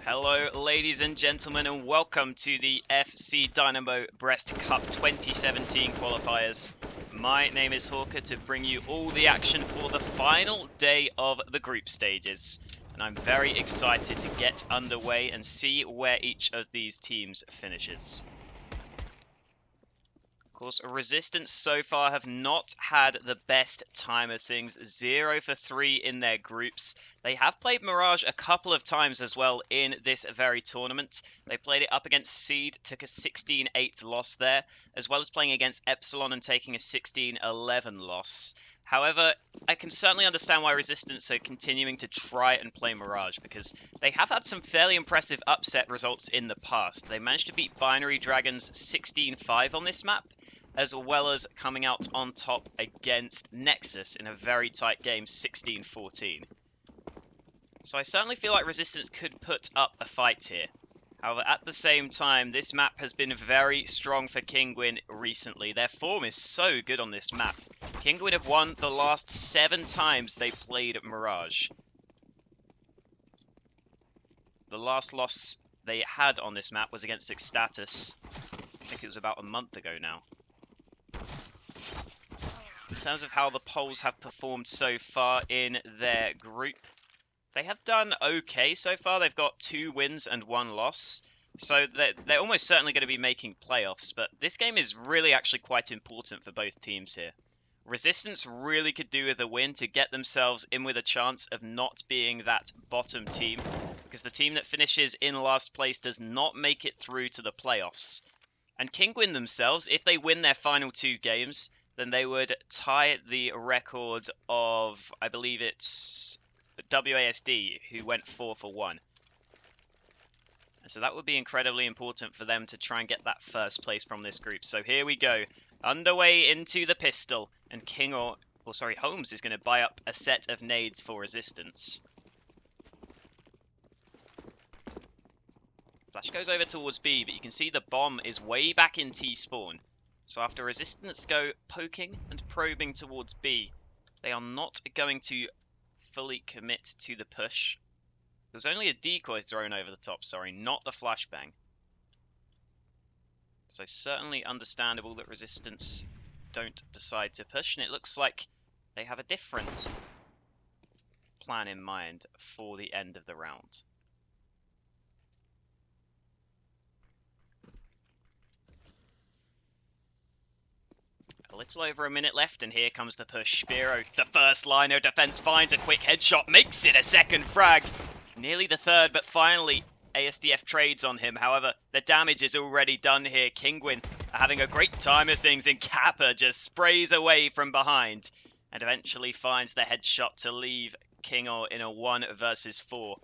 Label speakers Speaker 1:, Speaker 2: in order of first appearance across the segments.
Speaker 1: Hello ladies and gentlemen, and welcome to the FC Dynamo Brest Cup 2017 qualifiers. My name is Hawker to bring you all the action for the final day of the group stages. And I'm very excited to get underway and see where each of these teams finishes. Of course, Resistance so far have not had the best time of things. 0 for 3 in their groups. They have played Mirage a couple of times as well in this very tournament. They played it up against Seed, took a 16-8 loss there, as well as playing against Epsilon and taking a 16-11 loss. However, I can certainly understand why Resistance are continuing to try and play Mirage, because they have had some fairly impressive upset results in the past. They managed to beat Binary Dragons 16-5 on this map, as well as coming out on top against Nexus in a very tight game, 16-14. So I certainly feel like Resistance could put up a fight here. However, at the same time, this map has been very strong for Kinguin recently. Their form is so good on this map. Kinguin have won the last 7 times they played Mirage. The last loss they had on this map was against Ecstatus. I think it was about a month ago now. In terms of how the Poles have performed so far in their group, they have done okay so far. They've got 2 wins and 1 loss. So they're almost certainly going to be making playoffs. But this game is really actually quite important for both teams here. Resistance really could do with a win to get themselves in with a chance of not being that bottom team. Because the team that finishes in last place does not make it through to the playoffs. And Kinguin themselves, if they win their final 2 games, then they would tie the record of, I believe it's WASD, who went 4 for 1. And so that would be incredibly important for them to try and get that first place from this group. So here we go, underway into the pistol, and Holmes is going to buy up a set of nades for Resistance. Flash goes over towards B, but you can see the bomb is way back in T-spawn. So after Resistance go poking and probing towards B, they are not going to fully commit to the push. There's only a decoy thrown over the top, sorry, not the flashbang. So certainly understandable that Resistance don't decide to push, and it looks like they have a different plan in mind for the end of the round. A little over a minute left, and here comes the push. Spiro, the first line of defense, finds a quick headshot, makes it a second frag. Nearly the third, but finally ASDF trades on him. However, the damage is already done here. Kinguin are having a great time of things, and Kappa just sprays away from behind and eventually finds the headshot to leave Kingo in a 1 versus 4.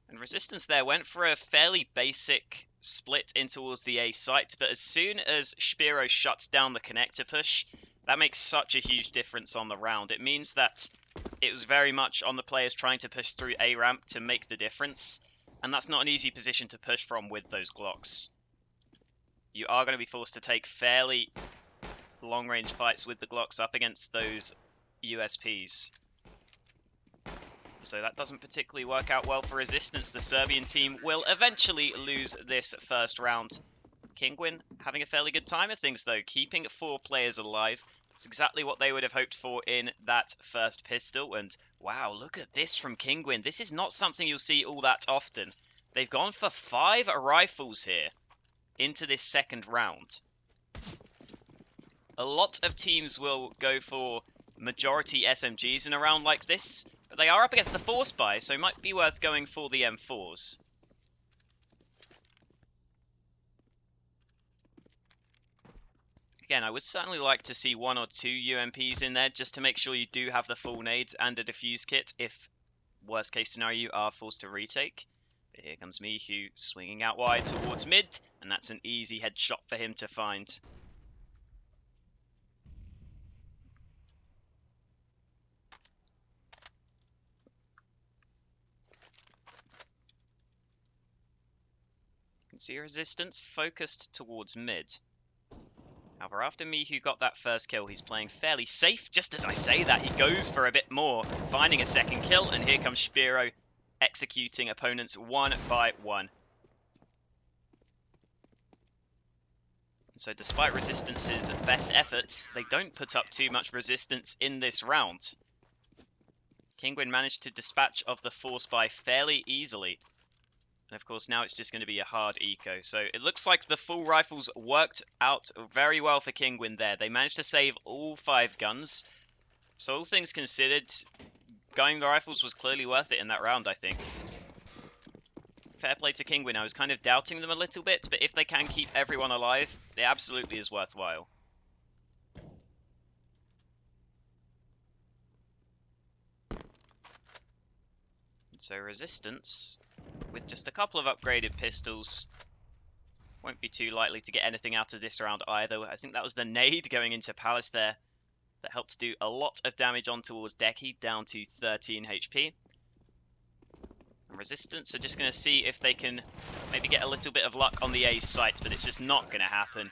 Speaker 1: And Resistance there went for a fairly basic split in towards the A site, but as soon as Spiro shuts down the connector push, that makes such a huge difference on the round. It means that it was very much on the players trying to push through A ramp to make the difference, and that's not an easy position to push from with those Glocks. You are going to be forced to take fairly long range fights with the Glocks up against those USPs. So that doesn't particularly work out well for Resistance. The Serbian team will eventually lose this first round. Kinguin having a fairly good time of things though, keeping 4 players alive. It's exactly what they would have hoped for in that first pistol. And wow, look at this from Kinguin. This is not something you'll see all that often. They've gone for 5 rifles here into this second round. A lot of teams will go for majority SMGs in a round like this, but they are up against the Force Buy, so it might be worth going for the M4s. Again, I would certainly like to see 1 or 2 UMPs in there, just to make sure you do have the full nades and a defuse kit, if worst case scenario you are forced to retake. But here comes Mihu swinging out wide towards mid, and that's an easy headshot for him to find. See Resistance focused towards mid. However, after Mihu got that first kill, he's playing fairly safe. Just as I say that, he goes for a bit more, finding a second kill, and here comes Spiro executing opponents one by one. So despite Resistance's best efforts, they don't put up too much resistance in this round. Kinguin managed to dispatch of the Force by fairly easily. And of course now it's just going to be a hard eco. So it looks like the full rifles worked out very well for Kinguin there. They managed to save all 5 guns. So all things considered, going the rifles was clearly worth it in that round, I think. Fair play to Kinguin. I was kind of doubting them a little bit, but if they can keep everyone alive, it absolutely is worthwhile. So Resistance, with just a couple of upgraded pistols, won't be too likely to get anything out of this round either. I think that was the nade going into Palace there that helped do a lot of damage on towards Decky, down to 13 HP. And Resistance are just going to see if they can maybe get a little bit of luck on the A's site, but it's just not going to happen.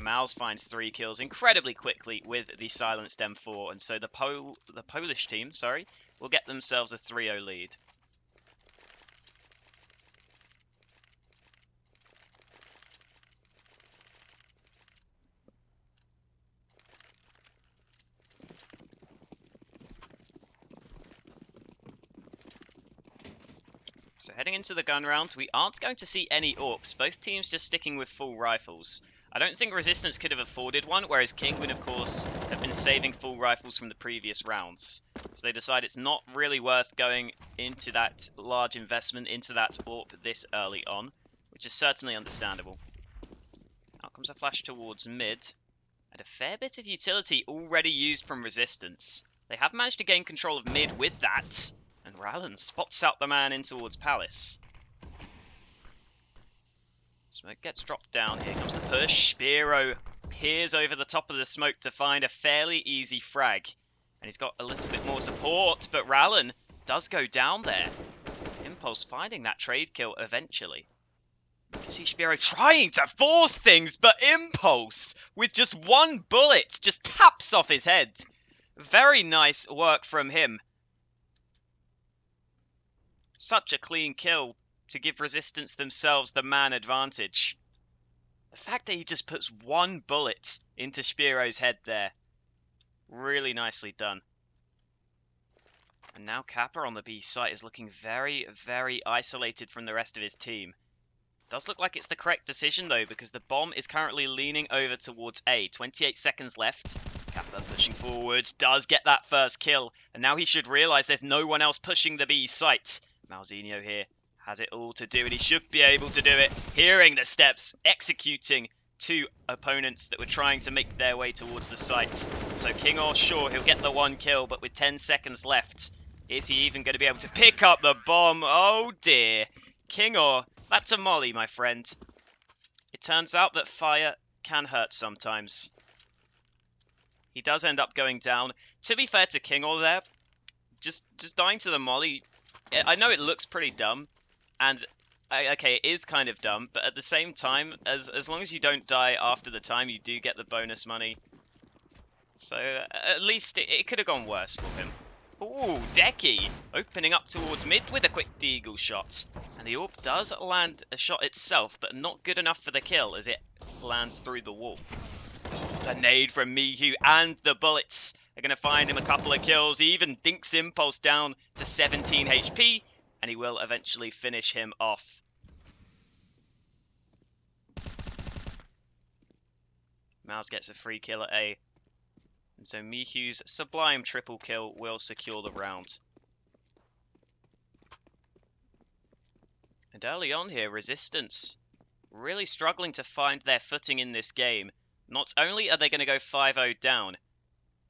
Speaker 1: Mouse finds 3 kills incredibly quickly with the silenced M4, and so the Polish team, will get themselves a 3-0 lead. So heading into the gun round, we aren't going to see any AWPs, both teams just sticking with full rifles. I don't think Resistance could have afforded one, whereas Kinguin, of course, have been saving full rifles from the previous rounds. So they decide it's not really worth going into that large investment into that AWP this early on, which is certainly understandable. Out comes a flash towards mid, and a fair bit of utility already used from Resistance. They have managed to gain control of mid with that, and Rallen spots out the man in towards Palace. Smoke gets dropped down. Here comes the push. Spiro peers over the top of the smoke to find a fairly easy frag. And he's got a little bit more support, but Rallen does go down there. Impulse finding that trade kill eventually. You can see Spiro trying to force things, but Impulse, with just 1 bullet, just taps off his head. Very nice work from him. Such a clean kill to give Resistance themselves the man advantage. The fact that he just puts 1 bullet into Spiro's head there. Really nicely done. And now Kappa on the B site is looking very, very isolated from the rest of his team. Does look like it's the correct decision though, because the bomb is currently leaning over towards A. 28 seconds left. Kappa pushing forwards, does get that first kill. And now he should realise there's no one else pushing the B site. Malzinho here has it all to do, and he should be able to do it. Hearing the steps, executing 2 opponents that were trying to make their way towards the site. So Kinguin, sure, he'll get the 1 kill, but with 10 seconds left, is he even going to be able to pick up the bomb? Oh dear. Kinguin, that's a molly, my friend. It turns out that fire can hurt sometimes. He does end up going down. To be fair to Kinguin there, just dying to the molly, I know it looks pretty dumb, and okay, it is kind of dumb, but at the same time, as long as you don't die after the time, you do get the bonus money. So at least it could have gone worse for him. Ooh, Decky opening up towards mid with a quick deagle shot. And the AWP does land a shot itself, but not good enough for the kill as it lands through the wall. The nade from Mihu and the bullets are going to find him a couple of kills. He even dinks Impulse down to 17 HP, and he will eventually finish him off. Mouse gets a free kill at A. And so Mihu's sublime triple kill will secure the round. And early on here, Resistance really struggling to find their footing in this game. Not only are they going to go 5-0 down,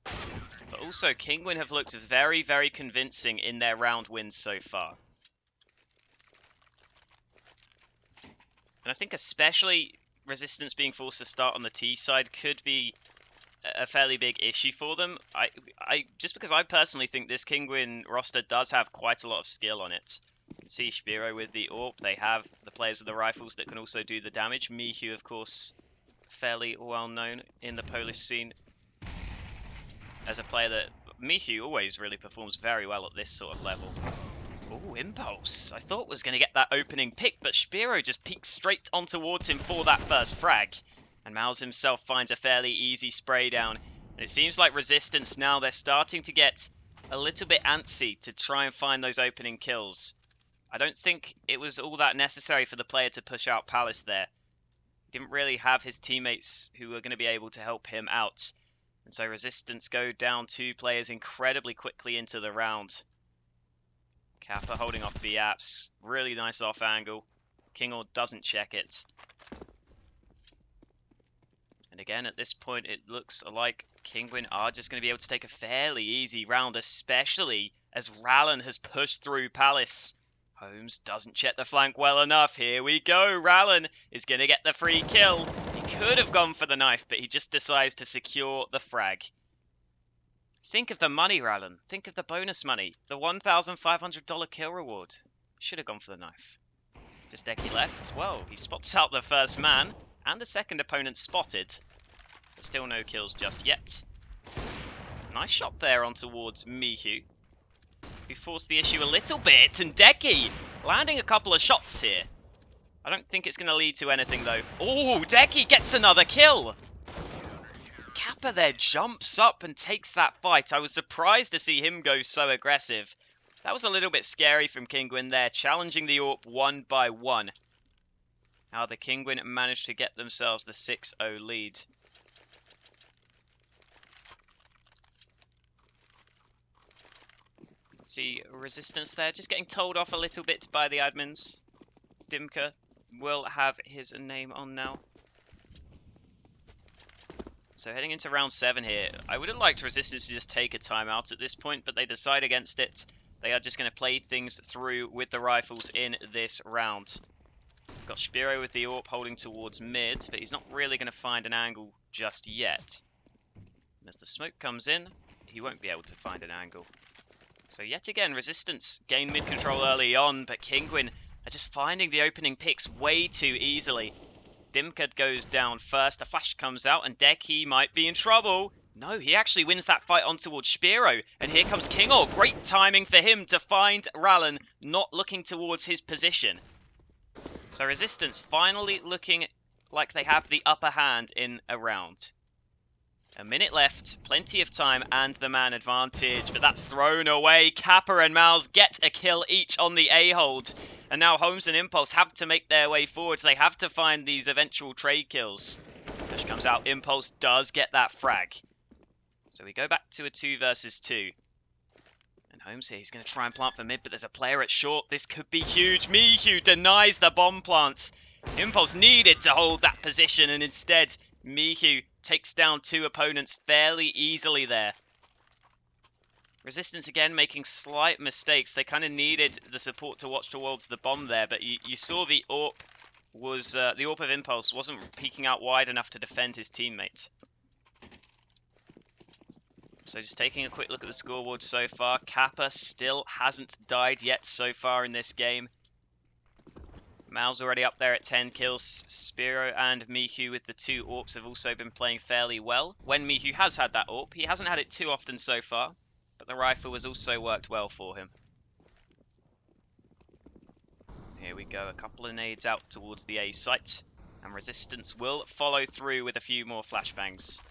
Speaker 1: but also Kinguin have looked very, very convincing in their round wins so far. And I think especially Resistance being forced to start on the T side could be a fairly big issue for them. Just because I personally think this Kinguin roster does have quite a lot of skill on it. You can see Spiro with the AWP. They have the players with the rifles that can also do the damage. Mihu, of course, fairly well known in the Polish scene as a player that Mihu always really performs very well at this sort of level. Ooh, Impulse. I thought was going to get that opening pick, but Spiro just peeks straight on towards him for that first frag. And Mouse himself finds a fairly easy spray down. And it seems like Resistance now, they're starting to get a little bit antsy to try and find those opening kills. I don't think it was all that necessary for the player to push out Palace there. He didn't really have his teammates who were going to be able to help him out. And so Resistance go down 2 players incredibly quickly into the round. Kappa holding off the apps. Really nice off angle. Kinguin doesn't check it. And again, at this point, it looks like Kinguin are just going to be able to take a fairly easy round, especially as Rallen has pushed through Palace. Holmes doesn't check the flank well enough. Here we go. Rallen is going to get the free kill. He could have gone for the knife, but he just decides to secure the frag. Think of the money, Rallen. Think of the bonus money. The $1,500 kill reward. Should have gone for the knife. Just Decky left. Well, he spots out the first man, and the second opponent spotted. But still no kills just yet. Nice shot there on towards Mihu. Who forced the issue a little bit, and Decky landing a couple of shots here. I don't think it's going to lead to anything, though. Oh, Decky gets another kill! Kappa there jumps up and takes that fight. I was surprised to see him go so aggressive. That was a little bit scary from Kinguin there, challenging the AWP 1 by 1. Now the Kinguin managed to get themselves the 6-0 lead. See Resistance there, just getting told off a little bit by the admins. Dimka will have his name on now. So heading into round 7 here, I would have liked Resistance to just take a timeout at this point, but they decide against it. They are just going to play things through with the rifles in this round. Got Spiro with the AWP holding towards mid, but he's not really going to find an angle just yet. And as the smoke comes in, he won't be able to find an angle. So yet again, Resistance gain mid control early on, but Kinguin are just finding the opening picks way too easily. Dimka goes down first, a flash comes out, and Decky might be in trouble. No, he actually wins that fight on towards Spiro, and here comes Kinguin. Great timing for him to find Rallen, not looking towards his position. So Resistance finally looking like they have the upper hand in a round. A minute left, plenty of time, and the man advantage, but that's thrown away. Kappa and Mouse get a kill each on the A-hold, and now Holmes and Impulse have to make their way forwards. They have to find these eventual trade kills. Push comes out, Impulse does get that frag. So we go back to a 2 versus 2. And Holmes here, he's going to try and plant for mid, but there's a player at short. This could be huge. Mihu denies the bomb plant. Impulse needed to hold that position, and instead, Mihu takes down 2 opponents fairly easily there. Resistance again making slight mistakes. They kind of needed the support to watch towards the bomb there, but you saw the AWP was the AWP of Impulse wasn't peeking out wide enough to defend his teammate. So just taking a quick look at the scoreboard so far, Kappa still hasn't died yet so far in this game. Mal's already up there at 10 kills. Spiro and Mihu with the 2 AWPs have also been playing fairly well. When Mihu has had that AWP, he hasn't had it too often so far, but the rifle has also worked well for him. Here we go, a couple of nades out towards the A site, and Resistance will follow through with a few more flashbangs.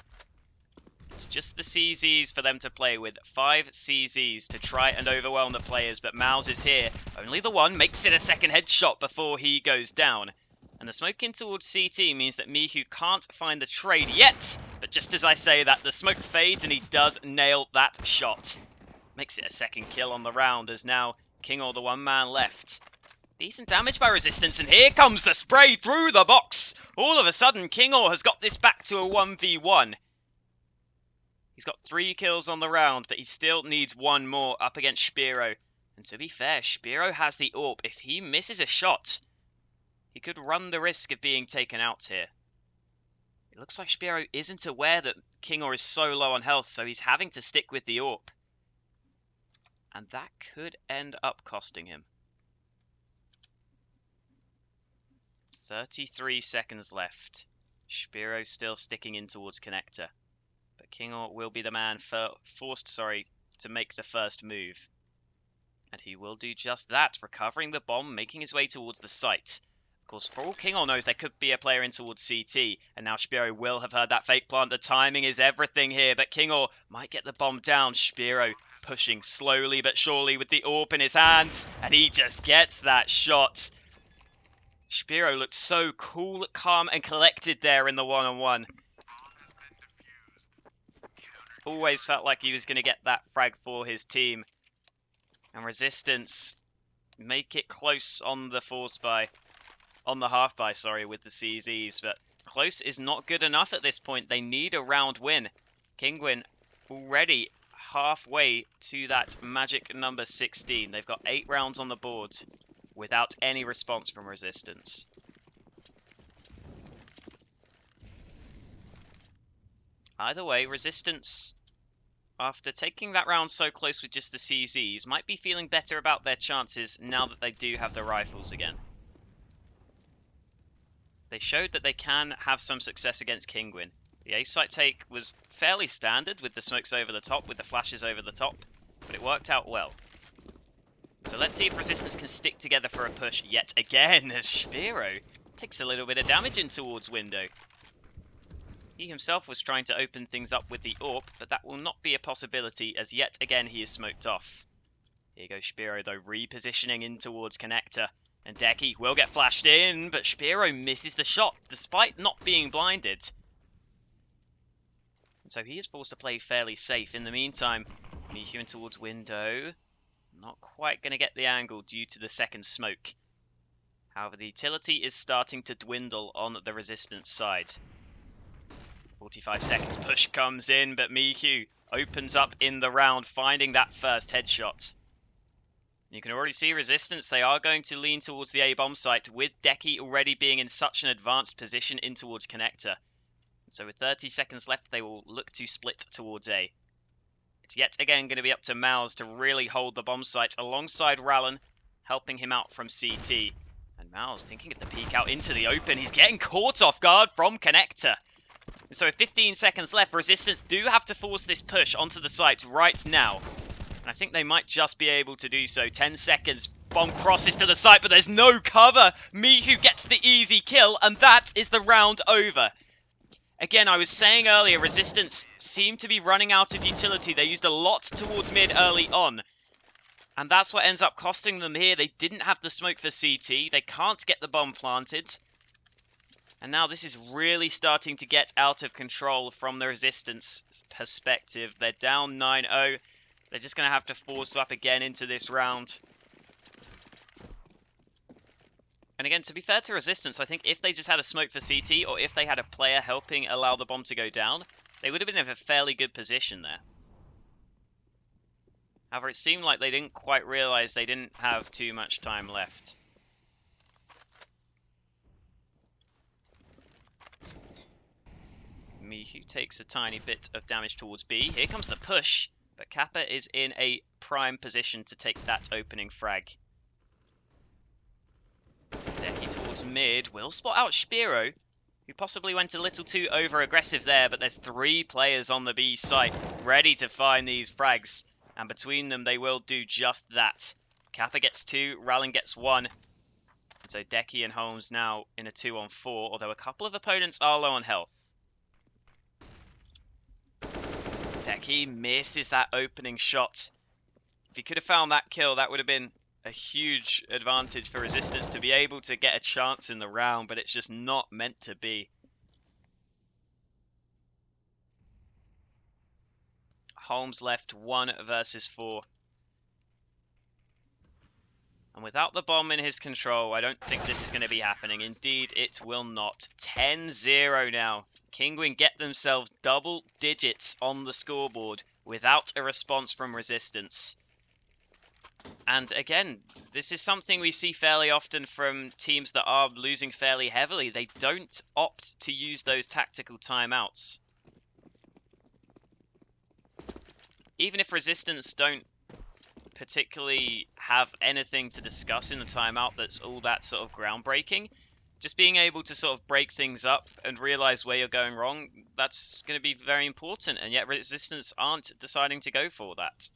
Speaker 1: It's just the CZs for them to play with. 5 CZs to try and overwhelm the players, but Mouse is here. Only the one makes it a second headshot before he goes down. And the smoke in towards CT means that Mihu can't find the trade yet, but just as I say that, the smoke fades and he does nail that shot. Makes it a second kill on the round, as now Kinguin, the one man left. Decent damage by Resistance, and here comes the spray through the box! All of a sudden, Kinguin has got this back to a 1v1. He's got 3 kills on the round, but he still needs 1 more up against Spiro. And to be fair, Spiro has the AWP. If he misses a shot, he could run the risk of being taken out here. It looks like Spiro isn't aware that Kinguin is so low on health, so he's having to stick with the AWP. And that could end up costing him. 33 seconds left. Spiro still sticking in towards connector. But Kinguin will be the man forced to make the first move. And he will do just that, recovering the bomb, making his way towards the site. Of course, for all Kinguin knows, there could be a player in towards CT, and now Spiro will have heard that fake plant. The timing is everything here, but Kinguin might get the bomb down. Spiro pushing slowly but surely with the AWP in his hands, and he just gets that shot. Spiro looked so cool, calm, and collected there in the one-on-one. Always felt like he was going to get that frag for his team. And Resistance make it close on the half buy, sorry, with the CZs, but close is not good enough at this point. They need a round win. Kinguin already halfway to that magic number 16. They've got 8 rounds on the board without any response from Resistance. Either way, Resistance, after taking that round so close with just the CZs, might be feeling better about their chances now that they do have the rifles again. They showed that they can have some success against Kinguin. The A site take was fairly standard with the smokes over the top, with the flashes over the top, but it worked out well. So let's see if Resistance can stick together for a push yet again, as Spiro takes a little bit of damage in towards window. He himself was trying to open things up with the AWP, but that will not be a possibility, as yet again he is smoked off. Here goes Spiro though, repositioning in towards connector. And Decky will get flashed in, but Spiro misses the shot, despite not being blinded. And so he is forced to play fairly safe. In the meantime, Mihu in towards window. Not quite going to get the angle due to the second smoke. However, the utility is starting to dwindle on the Resistance side. 45 seconds, push comes in, but Mihu opens up in the round, finding that first headshot. You can already see Resistance, they are going to lean towards the A-bomb site, with Decky already being in such an advanced position in towards connector. So with 30 seconds left, they will look to split towards A. It's yet again going to be up to Mouse to really hold the bomb site alongside Rallen, helping him out from CT. And Mouse thinking of the peek out into the open. He's getting caught off guard from connector. So with 15 seconds left, Resistance do have to force this push onto the site right now. And I think they might just be able to do so. 10 seconds, bomb crosses to the site, but there's no cover. Mihu gets the easy kill, and that is the round over. Again, I was saying earlier, Resistance seemed to be running out of utility. They used a lot towards mid early on. And that's what ends up costing them here. They didn't have the smoke for CT. They can't get the bomb planted. And now this is really starting to get out of control from the Resistance perspective. They're down 9-0. They're just going to have to force up again into this round. And again, to be fair to Resistance, I think if they just had a smoke for CT, or if they had a player helping allow the bomb to go down, they would have been in a fairly good position there. However, it seemed like they didn't quite realize they didn't have too much time left. Mihu takes a tiny bit of damage towards B. Here comes the push, but Kappa is in a prime position to take that opening frag. Decky towards mid will spot out Spiro, who possibly went a little too over-aggressive there, but there's 3 players on the B site ready to find these frags, and between them they will do just that. Kappa gets 2, Rallen gets 1. So Decky and Holmes now in a 2-on-4, although a couple of opponents are low on health. Decky misses that opening shot. If he could have found that kill, that would have been a huge advantage for Resistance to be able to get a chance in the round, but it's just not meant to be. Holmes left 1 versus 4. And without the bomb in his control, I don't think this is going to be happening. Indeed, it will not. 10-0 now. Kinguin get themselves double digits on the scoreboard without a response from Resistance. And again, this is something we see fairly often from teams that are losing fairly heavily. They don't opt to use those tactical timeouts. Even if Resistance don't particularly have anything to discuss in the timeout that's all that sort of groundbreaking, just being able to sort of break things up and realize where you're going wrong, that's going to be very important, and yet Resistance aren't deciding to go for that.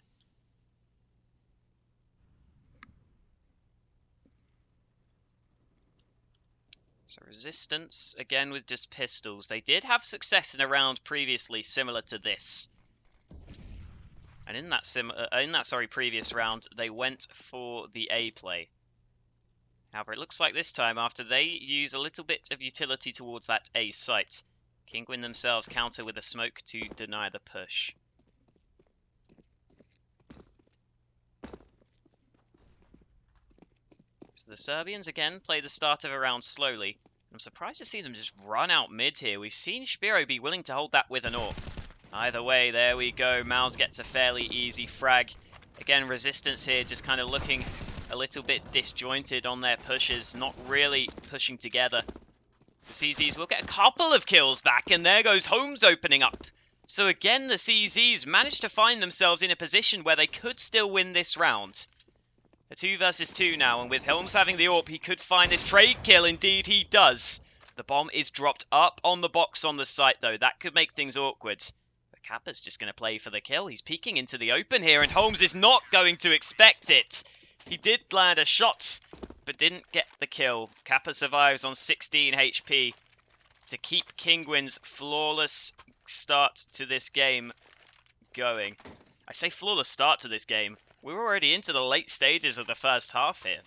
Speaker 1: So Resistance, again with just pistols. They did have success in a round previously similar to this. And in that previous round, they went for the A play. However, it looks like this time, after they use a little bit of utility towards that A site, Kinguin themselves counter with a smoke to deny the push. So the Serbians again play the start of a round slowly. I'm surprised to see them just run out mid here. We've seen Spiro be willing to hold that with an AWP. Either way, there we go. Mouse gets a fairly easy frag. Again, Resistance here just kind of looking a little bit disjointed on their pushes, not really pushing together. The CZs will get a couple of kills back, and there goes Holmes opening up. So again, the CZs managed to find themselves in a position where they could still win this round. A 2 versus 2 now, and with Holmes having the AWP, he could find this trade kill. Indeed, he does. The bomb is dropped up on the box on the site, though. That could make things awkward. But Kappa's just going to play for the kill. He's peeking into the open here, and Holmes is not going to expect it. He did land a shot, but didn't get the kill. Kappa survives on 16 HP to keep Kinguin's flawless start to this game going. I say flawless start to this game. We're already into the late stages of the first half here.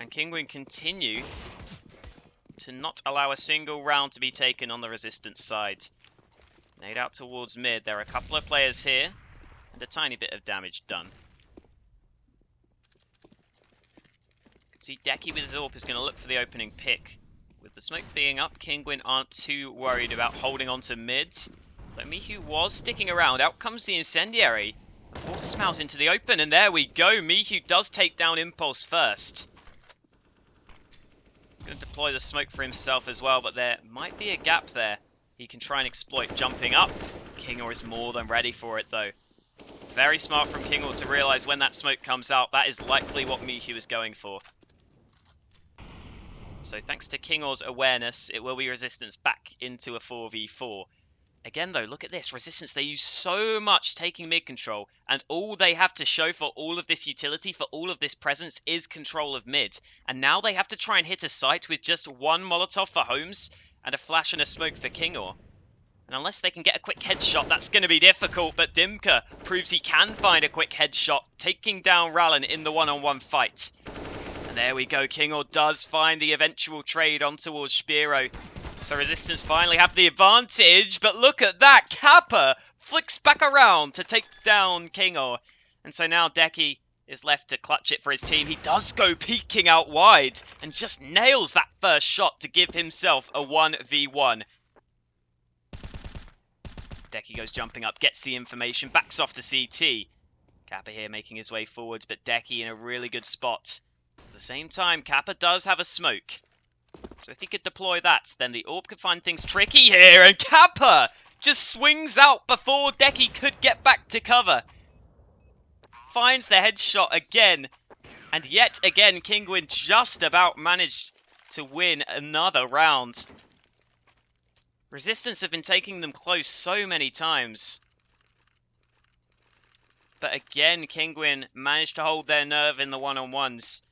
Speaker 1: And Kinguin continue to not allow a single round to be taken on the Resistance side. Nade out towards mid. There are a couple of players here, and a tiny bit of damage done. You can see Deki with his AWP is going to look for the opening pick. With the smoke being up, Kinguin aren't too worried about holding on to mid. But Mihu was sticking around. Out comes the Incendiary. Forces Mouse into the open, and there we go. Mihu does take down Impulse first. He's going to deploy the smoke for himself as well, but there might be a gap there he can try and exploit jumping up. Kingor is more than ready for it, though. Very smart from Kingor to realise when that smoke comes out, that is likely what Mihu is going for. So thanks to Kingor's awareness, it will be Resistance back into a 4v4. Again, though, look at this. Resistance, they use so much taking mid control, and all they have to show for all of this utility, for all of this presence, is control of mid. And now they have to try and hit a site with just one Molotov for Holmes and a flash and a smoke for Kingor. And unless they can get a quick headshot, that's going to be difficult, but Dimka proves he can find a quick headshot, taking down Rallen in the one-on-one fight. And there we go. Kingor does find the eventual trade on towards Spiro. So Resistance finally have the advantage, but look at that! Kappa flicks back around to take down Kingor. And so now Deki is left to clutch it for his team. He does go peeking out wide and just nails that first shot to give himself a 1v1. Deki goes jumping up, gets the information, backs off to CT. Kappa here making his way forwards, but Deki in a really good spot. At the same time, Kappa does have a smoke. So if he could deploy that, then the AWP could find things tricky here, and Kappa just swings out before Deki could get back to cover. Finds the headshot again, and yet again Kinguin just about managed to win another round. Resistance have been taking them close so many times. But again, Kinguin managed to hold their nerve in the one-on-ones,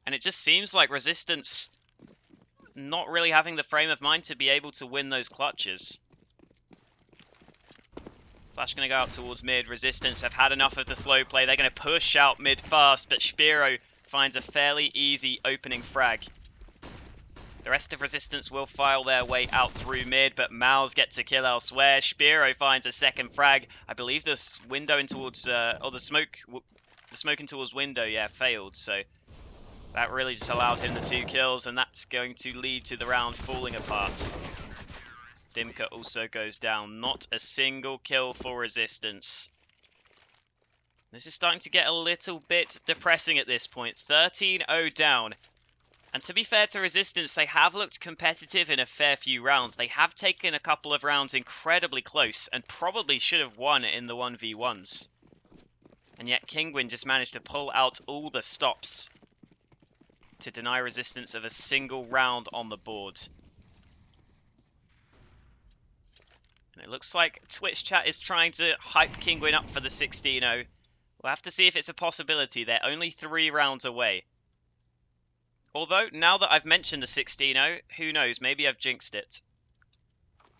Speaker 1: and it just seems like Resistance not really having the frame of mind to be able to win those clutches. Flash going to go out towards mid. Resistance have had enough of the slow play. They're going to push out mid fast, but Spiro finds a fairly easy opening frag. The rest of Resistance will file their way out through mid, but Mouse gets a kill elsewhere. Spiro finds a second frag. I believe this window in towards, or the smoke in towards window, yeah, failed, so that really just allowed him the 2 kills, and that's going to lead to the round falling apart. Dimka also goes down. Not a single kill for Resistance. This is starting to get a little bit depressing at this point. 13-0 down. And to be fair to Resistance, they have looked competitive in a fair few rounds. They have taken a couple of rounds incredibly close, and probably should have won in the 1v1s. And yet Kinguin just managed to pull out all the stops to deny Resistance of a single round on the board. And it looks like Twitch chat is trying to hype Kinguin up for the 16-0. We'll have to see if it's a possibility. They're only 3 rounds away. Although, now that I've mentioned the 16-0, who knows, maybe I've jinxed it.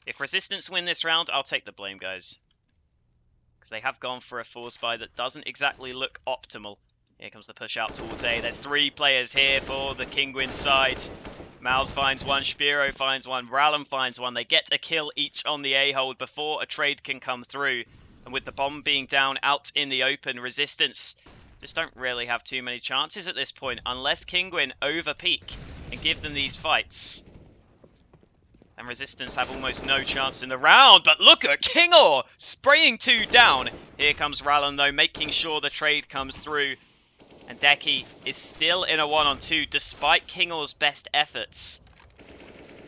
Speaker 1: If Resistance win this round, I'll take the blame, guys. Because they have gone for a force buy that doesn't exactly look optimal. Here comes the push out towards A. There's 3 players here for the Kinguin side. Mouse finds one, Spiro finds one, Rallen finds one. They get a kill each on the A-hold before a trade can come through. And with the bomb being down out in the open, Resistance just don't really have too many chances at this point, unless Kinguin overpeak and give them these fights. And Resistance have almost no chance in the round, but look at Kinguin spraying 2 down. Here comes Rallen though, making sure the trade comes through. And Deki is still in a 1-on-2 despite Kinguin's best efforts.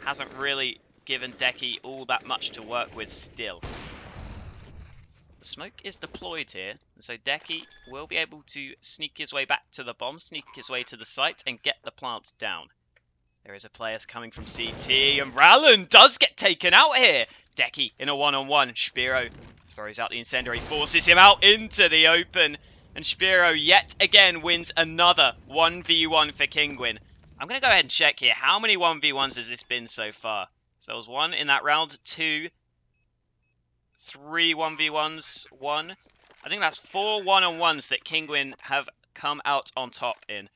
Speaker 1: Hasn't really given Deki all that much to work with still. The smoke is deployed here, and so Deki will be able to sneak his way back to the bomb, sneak his way to the site, and get the plants down. There is a player coming from CT, and Rallen does get taken out here! Deki in a 1-on-1. Spiro throws out the incendiary, forces him out into the open, and Spiro yet again wins another 1v1 for Kinguin. I'm going to go ahead and check here. How many 1v1s has this been so far? So there was 1 in that round, 2, 3 1v1s, 1. I think that's 4 1-on-1s that Kinguin have come out on top in.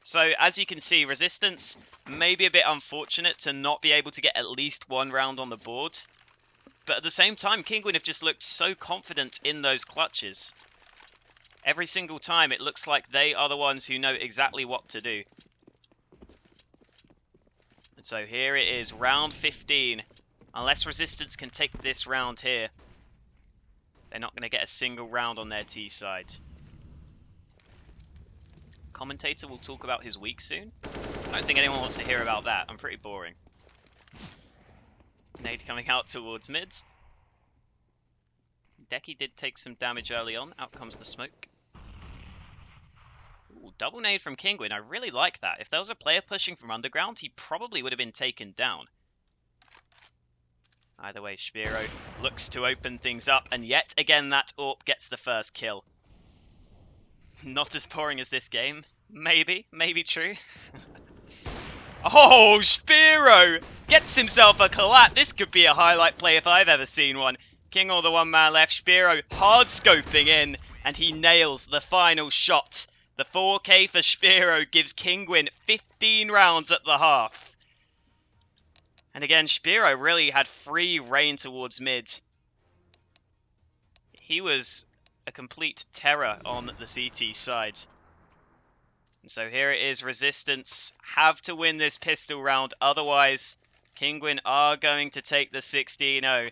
Speaker 1: So as you can see, Resistance may be a bit unfortunate to not be able to get at least 1 round on the board. But at the same time, Kinguin have just looked so confident in those clutches. Every single time, it looks like they are the ones who know exactly what to do. And so here it is, round 15. Unless Resistance can take this round here, they're not going to get a single round on their T side. Commentator will talk about his week soon. I don't think anyone wants to hear about that. I'm pretty boring. Nade coming out towards mid. Deki did take some damage early on. Out comes the smoke. Ooh, double nade from Kinguin. I really like that. If there was a player pushing from underground, he probably would have been taken down. Either way, Spiro looks to open things up, and yet again that AWP gets the first kill. Not as boring as this game. Maybe true. Oh, Spiro gets himself a collat. This could be a highlight play if I've ever seen one. Kinguin the 1 man left, Spiro hard scoping in, and he nails the final shot. The 4K for Spiro gives Kinguin 15 rounds at the half. And again, Spiro really had free reign towards mid. He was a complete terror on the CT side. And so here it is, Resistance have to win this pistol round, otherwise Kinguin are going to take the 16-0.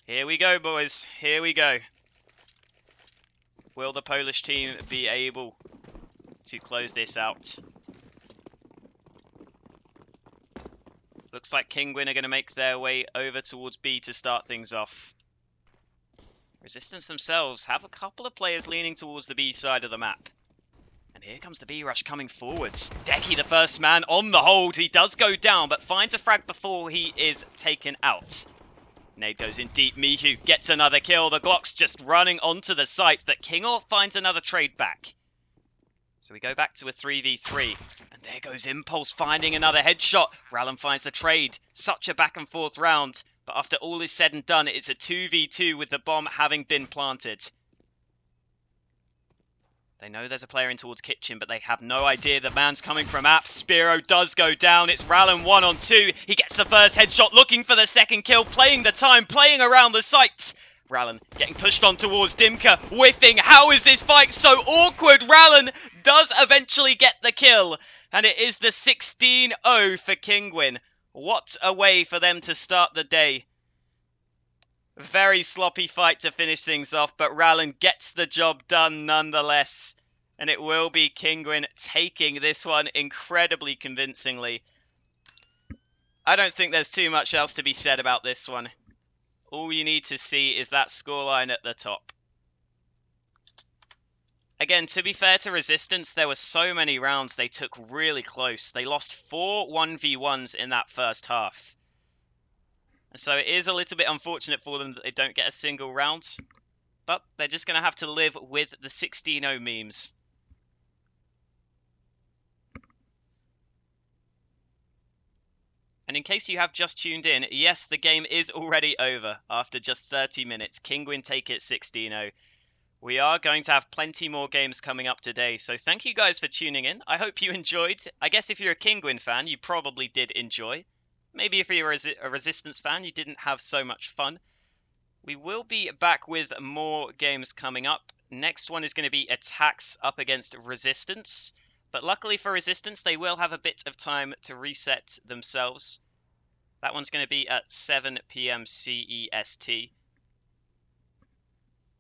Speaker 1: Here we go, boys, here we go. Will the Polish team be able to close this out? Looks like Kinguin are going to make their way over towards B to start things off. Resistance themselves have a couple of players leaning towards the B side of the map. And here comes the B rush coming forwards. Deki, the first man on the hold. He does go down, but finds a frag before he is taken out. Nade goes in deep. Mihu gets another kill. The Glock's just running onto the site, but Kinguin finds another trade back. So we go back to a 3v3. And there goes Impulse finding another headshot. Rallen finds the trade. Such a back and forth round. But after all is said and done, it's a 2v2 with the bomb having been planted. They know there's a player in towards kitchen, but they have no idea the man's coming from apps. Spiro does go down. It's Rallen 1-on-2. He gets the first headshot, looking for the second kill, playing the time, playing around the site. Rallen getting pushed on towards Dimka, whiffing. How is this fight so awkward? Rallen does eventually get the kill, and it is the 16-0 for Kinguin. What a way for them to start the day. Very sloppy fight to finish things off, but Rallen gets the job done nonetheless. And it will be Kinguin taking this one incredibly convincingly. I don't think there's too much else to be said about this one. All you need to see is that scoreline at the top. Again, to be fair to Resistance, there were so many rounds they took really close. They lost 4 1v1s in that first half. And so it is a little bit unfortunate for them that they don't get a single round. But they're just going to have to live with the 16-0 memes. And in case you have just tuned in, yes, the game is already over after just 30 minutes. Kinguin take it 16-0. We are going to have plenty more games coming up today, so thank you guys for tuning in. I hope you enjoyed. I guess if you're a Kinguin fan, you probably did enjoy. Maybe if you're a Resistance fan, you didn't have so much fun. We will be back with more games coming up. Next one is going to be Attacks up against Resistance. But luckily for Resistance, they will have a bit of time to reset themselves. That one's going to be at 7 p.m. CEST.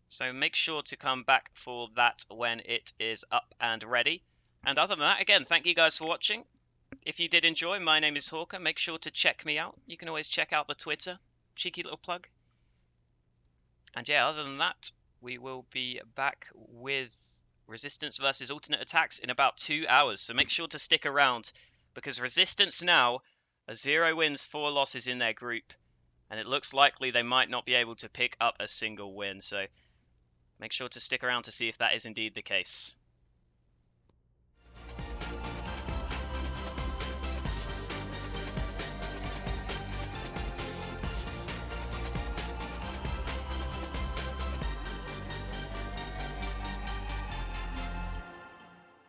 Speaker 1: So make sure to come back for that when it is up and ready. And other than that, again, thank you guys for watching. If you did enjoy, my name is Hawker. Make sure to check me out. You can always check out the Twitter. Cheeky little plug. And yeah, other than that, we will be back with Resistance versus Alternate Attacks in about 2 hours. So make sure to stick around, because Resistance now are 0 wins, 4 losses in their group. And it looks likely they might not be able to pick up a single win. So make sure to stick around to see if that is indeed the case.